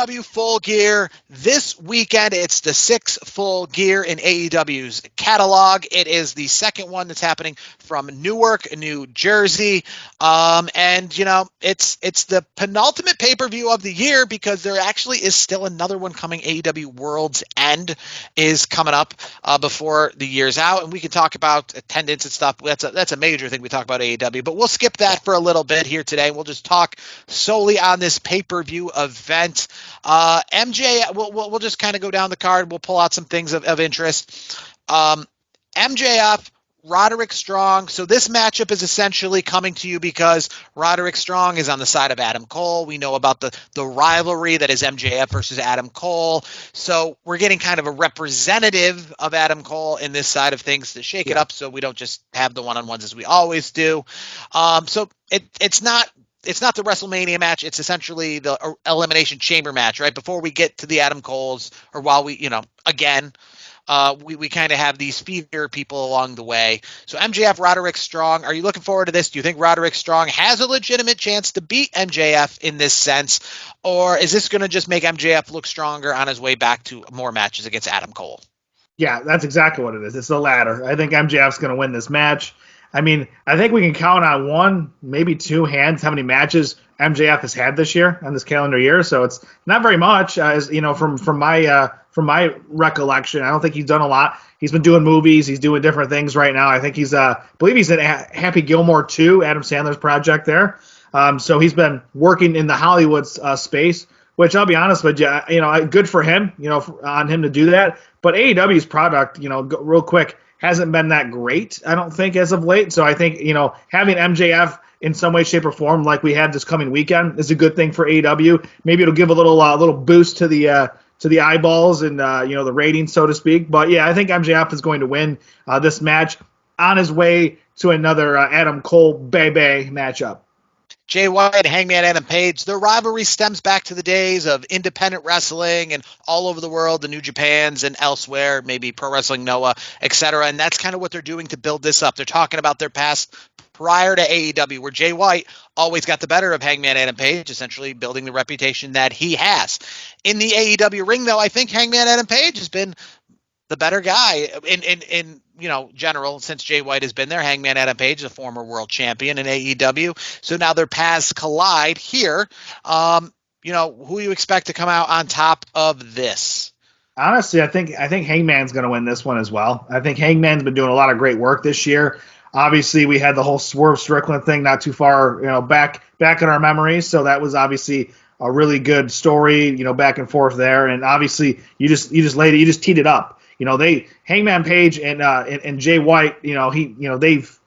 AEW Full Gear. This weekend, it's the 6th Full Gear in AEW's catalog. It is the second one that's happening from Newark, New Jersey. It's the penultimate pay-per-view of the year because there actually is still another one coming. AEW World's End is coming up before the year's out, and we can talk about attendance and stuff. That's a major thing we talk about AEW, but we'll skip that for a little bit here today. We'll just talk solely on this pay-per-view event. MJ, we'll just kind of go down the card. We'll pull out some things of interest. MJF, Roderick Strong. So this matchup is essentially coming to you because Roderick Strong is on the side of Adam Cole. We know about the rivalry that is MJF versus Adam Cole. So we're getting kind of a representative of Adam Cole in this side of things to shake it up so we don't just have the one-on-ones as we always do. So it's not the WrestleMania match. It's essentially the Elimination Chamber match, right? Before we get to the Adam Coles, or while we, we kind of have these feeder people along the way. So MJF, Roderick Strong, are you looking forward to this? Do you think Roderick Strong has a legitimate chance to beat MJF in this sense? Or is this going to just make MJF look stronger on his way back to more matches against Adam Cole? Yeah, that's exactly what it is. It's the latter. I think MJF's going to win this match. I mean, I think we can count on one, maybe two hands how many matches MJF has had this year on this calendar year. So it's not very much, from my recollection. I don't think he's done a lot. He's been doing movies. He's doing different things right now. I think I believe he's in Happy Gilmore 2, Adam Sandler's project there. So he's been working in the Hollywood space, which I'll be honest with you, good for him, on him to do that. But AEW's product, real quick, hasn't been that great, I don't think, as of late. So I think, having MJF in some way, shape, or form like we had this coming weekend is a good thing for AEW. Maybe it'll give a little boost to the eyeballs and, the ratings, so to speak. But, yeah, I think MJF is going to win this match on his way to another Adam Cole-Bebe matchup. Jay White, Hangman Adam Page, their rivalry stems back to the days of independent wrestling and all over the world, the New Japans and elsewhere, maybe Pro Wrestling Noah, etc. And that's kind of what they're doing to build this up. They're talking about their past prior to AEW, where Jay White always got the better of Hangman Adam Page, essentially building the reputation that he has. In the AEW ring, though, I think Hangman Adam Page has been the better guy in general since Jay White has been there. Hangman Adam Page is a former world champion in AEW. So now their paths collide here. Who you expect to come out on top of this? Honestly, I think Hangman's going to win this one as well. I think Hangman's been doing a lot of great work this year. Obviously, we had the whole Swerve Strickland thing not too far, back in our memories. So that was obviously a really good story, back and forth there. And obviously, you just teed it up. Hangman Page and Jay White, they've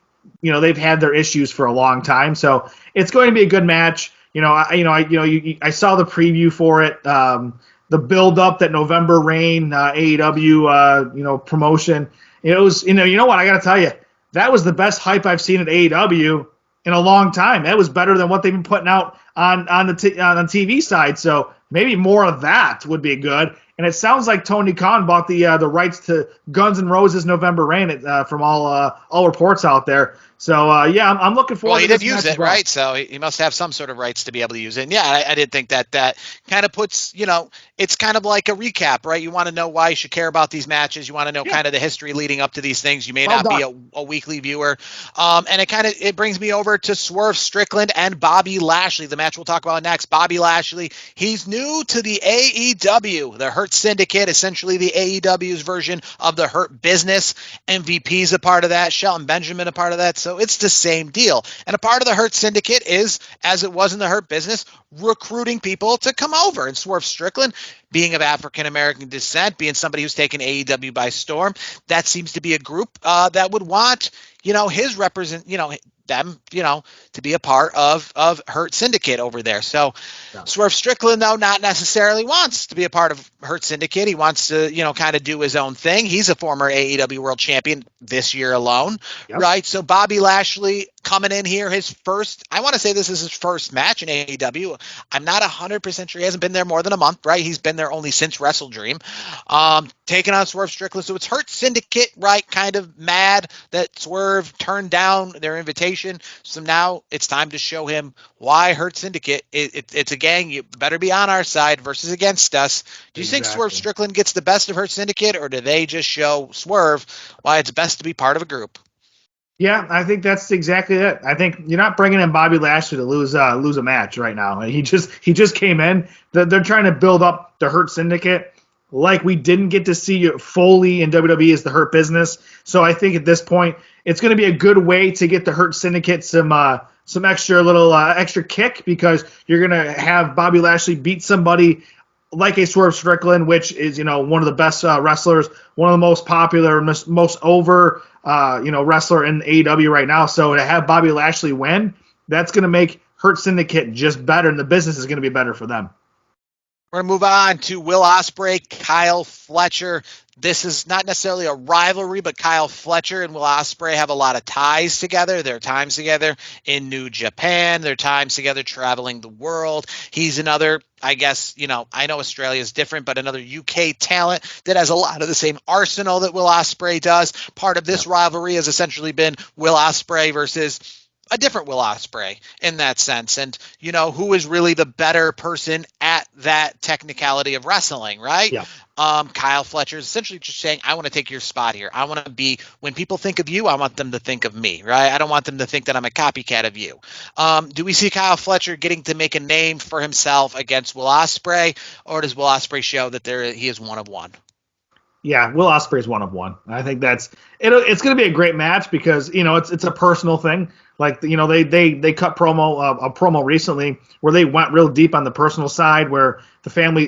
had their issues for a long time, so it's going to be a good match. I saw the preview for it, the build up, that November Rain AEW promotion. It was, what, I got to tell you, that was the best hype I've seen at AEW in a long time. That was better than what they've been putting out on the TV side. So maybe more of that would be good. And it sounds like Tony Khan bought the rights to Guns N' Roses November Rain from all reports out there. So, I'm looking forward to this. Well, he did use it, right? So he must have some sort of rights to be able to use it. And, yeah, I did think that kind of puts, it's kind of like a recap, right? You want to know why you should care about these matches. You want to know kind of the history leading up to these things. You may not be a weekly viewer. And it brings me over to Swerve Strickland and Bobby Lashley, the match we'll talk about next. Bobby Lashley, he's new to the AEW, the Hurt Syndicate, essentially the AEW's version of the Hurt Business. MVP's a part of that. Shelton Benjamin a part of that. So it's the same deal. And a part of the Hurt Syndicate is, as it was in the Hurt Business, recruiting people to come over. And Swerve Strickland, being of African-American descent, being somebody who's taken AEW by storm, that seems to be a group that would want, his them, to be a part of Hurt Syndicate over there. So Swerve Strickland, though, not necessarily wants to be a part of Hurt Syndicate. He wants to, kind of do his own thing. He's a former AEW world champion this year alone, right? So Bobby Lashley coming in here, his first, I want to say this is his first match in AEW. I'm not 100% sure. He hasn't been there more than a month, right? He's been there only since Wrestle Dream. Taking on Swerve Strickland. So it's Hurt Syndicate, right? Kind of mad that Swerve turned down their invitation reputation. So now it's time to show him why Hurt Syndicate, it's a gang. You better be on our side versus against us. Do you think Swerve Exactly. Strickland gets the best of Hurt Syndicate, or do they just show Swerve why it's best to be part of a group? Yeah, I think that's exactly it. I think you're not bringing in Bobby Lashley to lose a match right now. He just came in. They're trying to build up the Hurt Syndicate like we didn't get to see fully in WWE as the Hurt Business. So I think at this point it's going to be a good way to get the Hurt Syndicate some extra kick, because you're going to have Bobby Lashley beat somebody like a Swerve Strickland, which is one of the best wrestlers, one of the most popular, most over wrestler in AEW right now. So to have Bobby Lashley win, that's going to make Hurt Syndicate just better, and the business is going to be better for them. We're going to move on to Will Ospreay, Kyle Fletcher. This is not necessarily a rivalry, but Kyle Fletcher and Will Ospreay have a lot of ties together. Their times together in New Japan, their times together traveling the world. He's another, I guess, I know Australia is different, but another UK talent that has a lot of the same arsenal that Will Ospreay does. Part of this rivalry has essentially been Will Ospreay versus a different Will Ospreay in that sense. And, who is really the better person at that technicality of wrestling, right? Yeah. Kyle Fletcher is essentially just saying, I want to take your spot here. I want to be, when people think of you, I want them to think of me, right? I don't want them to think that I'm a copycat of you. Do we see Kyle Fletcher getting to make a name for himself against Will Ospreay, or does Will Ospreay show that he is one of one? Yeah, Will Ospreay is one of one. I think it's going to be a great match because it's a personal thing. Like they cut a promo recently where they went real deep on the personal side, where the family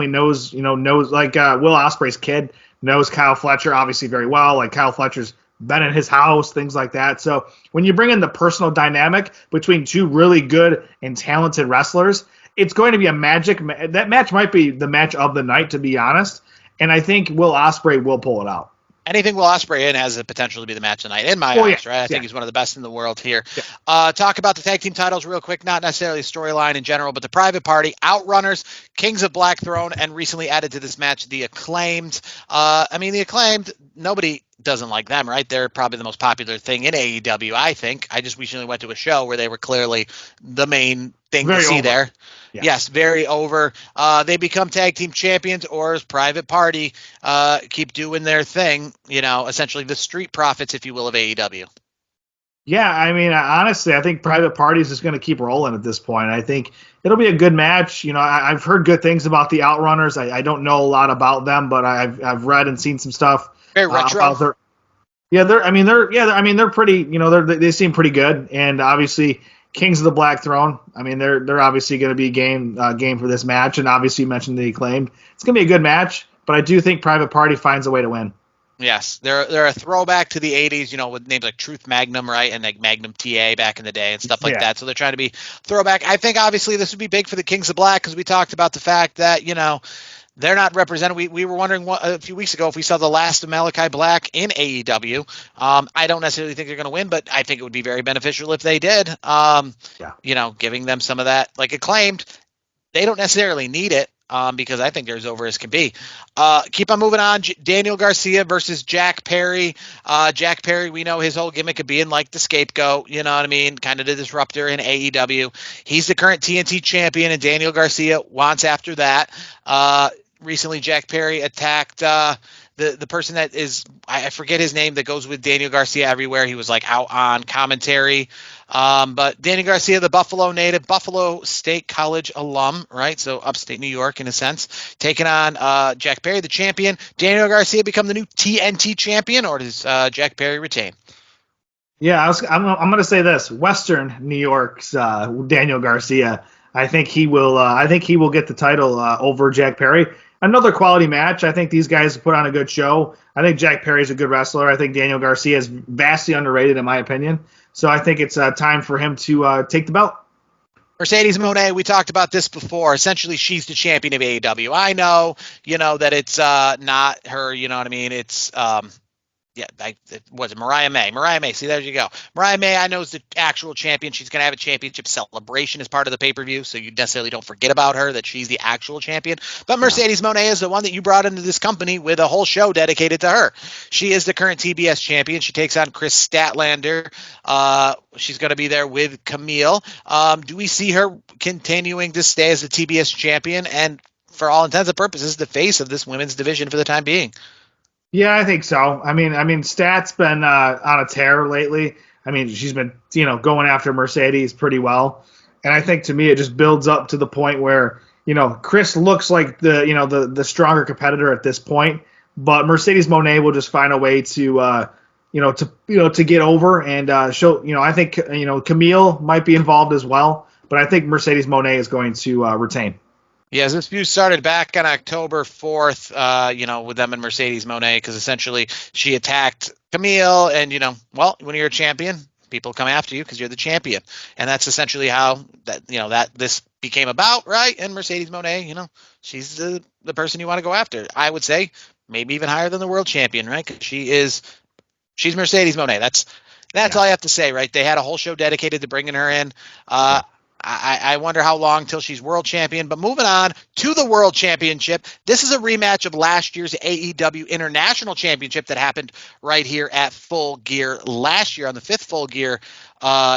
knows like Will Ospreay's kid knows Kyle Fletcher obviously very well. Like Kyle Fletcher's been in his house, things like that. So when you bring in the personal dynamic between two really good and talented wrestlers, it's going to be that match might be the match of the night, to be honest. And I think Will Ospreay will pull it out. Anything Will Ospreay in has the potential to be the match tonight, in my eyes, right? I think he's one of the best in the world here. Yeah. Talk about the tag team titles real quick, not necessarily a storyline in general, but the Private Party, Outrunners, Kings of Black Throne, and recently added to this match, the Acclaimed. The Acclaimed, nobody doesn't like them, right? They're probably the most popular thing in AEW, I think. I just recently went to a show where they were clearly the main thing to see there. Yeah. Yes, very over. They become tag team champions, or as Private Party keep doing their thing, essentially the Street Profits, if you will, of AEW. Yeah, honestly, I think Private Party is just going to keep rolling at this point. I think it'll be a good match. I've heard good things about the Outrunners. I don't know a lot about them, but I've read and seen some stuff. Very retro. They're pretty. They seem pretty good, and obviously Kings of the Black Throne. They're obviously going to be game for this match, and obviously you mentioned the Acclaimed. It's going to be a good match, but I do think Private Party finds a way to win. Yes, they're a throwback to the 80s, with names like Truth Magnum, right, and like Magnum TA back in the day and stuff like that. So they're trying to be throwback. I think obviously this would be big for the Kings of Black because we talked about the fact that they're not represented. We were wondering a few weeks ago if we saw the last of Malachi Black in AEW. I don't necessarily think they're going to win, but I think it would be very beneficial if they did. Giving them some of that, like Acclaimed, they don't necessarily need it. Because I think they're as over as can be. Keep on moving on. Daniel Garcia versus Jack Perry. Jack Perry, we know his whole gimmick of being like the scapegoat, kind of the disruptor in AEW. He's the current TNT champion, and Daniel Garcia wants after that. Recently, Jack Perry attacked the person that is, I forget his name, that goes with Daniel Garcia everywhere. He was like out on commentary. But Daniel Garcia, the Buffalo native, Buffalo State College alum, right? So upstate New York in a sense, taking on Jack Perry, the champion. Daniel Garcia become the new TNT champion, or does Jack Perry retain? Yeah, I'm going to say this: Western New York's Daniel Garcia. I think he will. I think he will get the title over Jack Perry. Another quality match. I think these guys put on a good show. I think Jack Perry's a good wrestler. I think Daniel Garcia is vastly underrated, in my opinion. So I think it's time for him to take the belt. Mercedes Moné, we talked about this before. Essentially, she's the champion of AEW. I know, that it's not her. You know what I mean? It's Yeah, it was Mariah May. Mariah May. See, there you go. Mariah May, I know, is the actual champion. She's going to have a championship celebration as part of the pay-per-view, so you necessarily don't forget about her, that she's the actual champion. But Mercedes Moné is the one that you brought into this company with a whole show dedicated to her. She is the current TBS champion. She takes on Chris Statlander. She's going to be there with Camille. Do we see her continuing to stay as the TBS champion and, for all intents and purposes, the face of this women's division for the time being? Yeah, I think so. Stat's been on a tear lately. I mean, she's been, going after Mercedes pretty well. And I think to me, it just builds up to the point where, Chris looks like the stronger competitor at this point, but Mercedes Moné will just find a way to, to get over and show, I think, Camille might be involved as well, but I think Mercedes Moné is going to retain. Yeah, this feud started back on October 4th, with them and Mercedes Moné, because essentially she attacked Camille, and, when you're a champion, people come after you because you're the champion. And that's essentially how that this became about, right? And Mercedes Moné, she's the person you want to go after. I would say maybe even higher than the world champion, right? Because she's Mercedes Moné. That's all I have to say, right? They had a whole show dedicated to bringing her in. I wonder how long till she's world champion. But moving on to the world championship, this is a rematch of last year's AEW International Championship that happened right here at Full Gear last year on the 5th Full Gear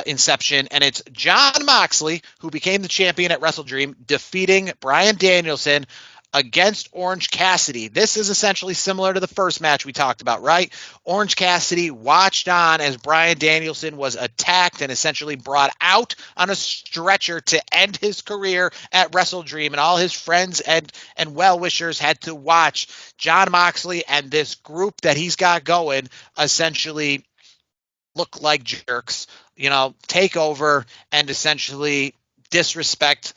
inception. And it's Jon Moxley, who became the champion at WrestleDream, defeating Bryan Danielson against Orange Cassidy. This is essentially similar to the first match we talked about, right? Orange Cassidy watched on as Bryan Danielson was attacked and essentially brought out on a stretcher to end his career at WrestleDream, and all his friends and well-wishers had to watch Jon Moxley and this group that he's got going essentially look like jerks, take over and essentially disrespect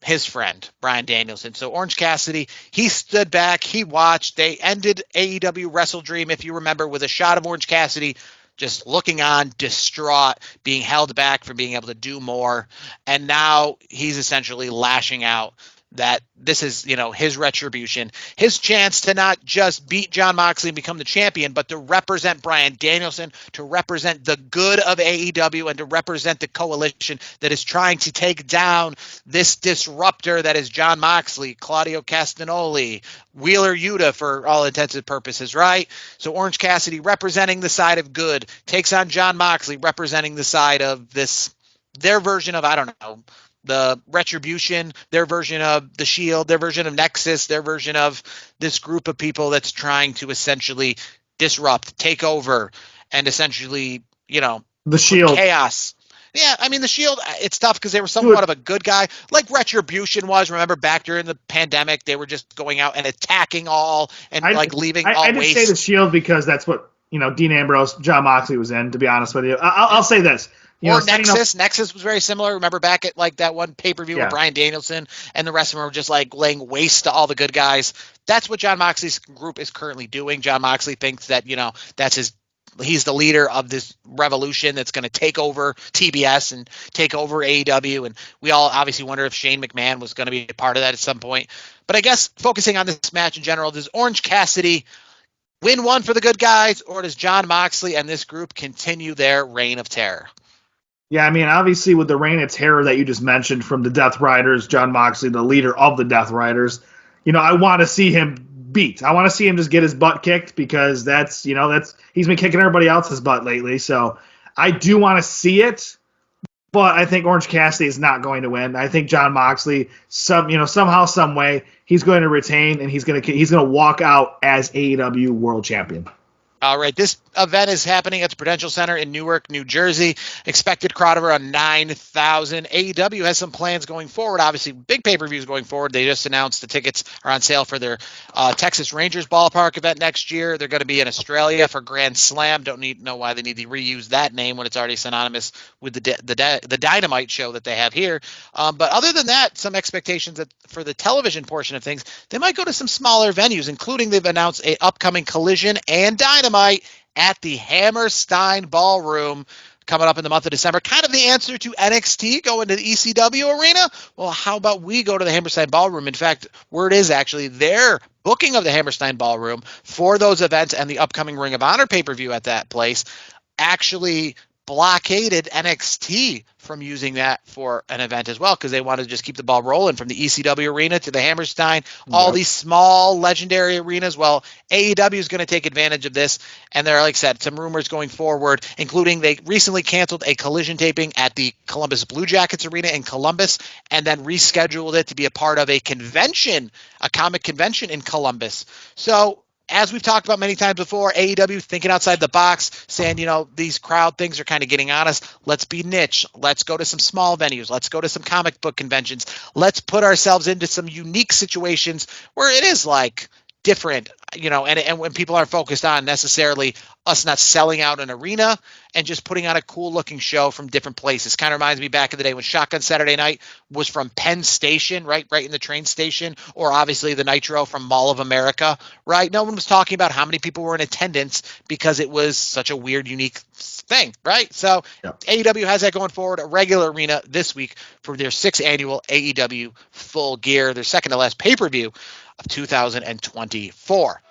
his friend, Bryan Danielson. So Orange Cassidy, he stood back, he watched. They ended AEW WrestleDream, if you remember, with a shot of Orange Cassidy just looking on, distraught, being held back from being able to do more. And now he's essentially lashing out that this is, his retribution, his chance to not just beat Jon Moxley and become the champion, but to represent Bryan Danielson, to represent the good of AEW, and to represent the coalition that is trying to take down this disruptor that is Jon Moxley, Claudio Castagnoli, Wheeler Yuta for all intents and purposes, right? So Orange Cassidy representing the side of good takes on Jon Moxley representing the side of their version of, I don't know, the Retribution, their version of the Shield, their version of Nexus, their version of this group of people that's trying to essentially disrupt, take over, and essentially, the Shield chaos. Yeah, I mean, the Shield, it's tough because they were somewhat of a good guy, like Retribution was. Remember, back during the pandemic, they were just going out and attacking all and leaving all waste. I did say the Shield because that's what, Dean Ambrose, Jon Moxley was in, to be honest with you. I'll say this. Nexus. Nexus was very similar. Remember back at that one pay-per-view with Bryan Danielson and the rest of them were just laying waste to all the good guys. That's what Jon Moxley's group is currently doing. Jon Moxley thinks that, he's the leader of this revolution that's going to take over TBS and take over AEW. And we all obviously wonder if Shane McMahon was going to be a part of that at some point. But I guess focusing on this match in general, does Orange Cassidy win one for the good guys, or does Jon Moxley and this group continue their reign of terror? Yeah, I mean, obviously with the reign of terror that you just mentioned from the Death Riders, Jon Moxley, the leader of the Death Riders, I want to see him beat. I want to see him just get his butt kicked because that's he's been kicking everybody else's butt lately. So I do want to see it, but I think Orange Cassidy is not going to win. I think Jon Moxley, somehow, some way, he's going to retain and he's going to walk out as AEW World Champion. All right, this event is happening at the Prudential Center in Newark, New Jersey. Expected crowd of around 9,000. AEW has some plans going forward. Obviously, big pay-per-views going forward. They just announced the tickets are on sale for their Texas Rangers ballpark event next year. They're going to be in Australia for Grand Slam. Don't know why they need to reuse that name when it's already synonymous with the Dynamite show that they have here. But other than that, some expectations that for the television portion of things, they might go to some smaller venues, including they've announced a upcoming Collision and Dynamite at the Hammerstein Ballroom coming up in the month of December. Kind of the answer to NXT going to the ECW arena. Well, how about we go to the Hammerstein Ballroom? In fact, word is actually their booking of the Hammerstein Ballroom for those events and the upcoming Ring of Honor pay-per-view at that place actually blockaded NXT from using that for an event as well, because they wanted to just keep the ball rolling from the ECW arena to the Hammerstein, all these small legendary arenas. Well, AEW is going to take advantage of this, and there are, like I said, some rumors going forward, including they recently canceled a Collision taping at the Columbus Blue Jackets arena in Columbus, and then rescheduled it to be a part of a convention, a comic convention in Columbus. So as we've talked about many times before, AEW thinking outside the box, saying, these crowd things are kind of getting on us. Let's be niche. Let's go to some small venues. Let's go to some comic book conventions. Let's put ourselves into some unique situations where it is like different, and when people aren't focused on necessarily us not selling out an arena and just putting on a cool looking show from different places. Kind of reminds me back in the day when Shotgun Saturday Night was from Penn Station, right in the train station, or obviously the Nitro from Mall of America, right? No one was talking about how many people were in attendance because it was such a weird, unique thing, right? So AEW has that going forward, a regular arena this week for their 6th annual AEW Full Gear, their second to last pay-per-view of 2024.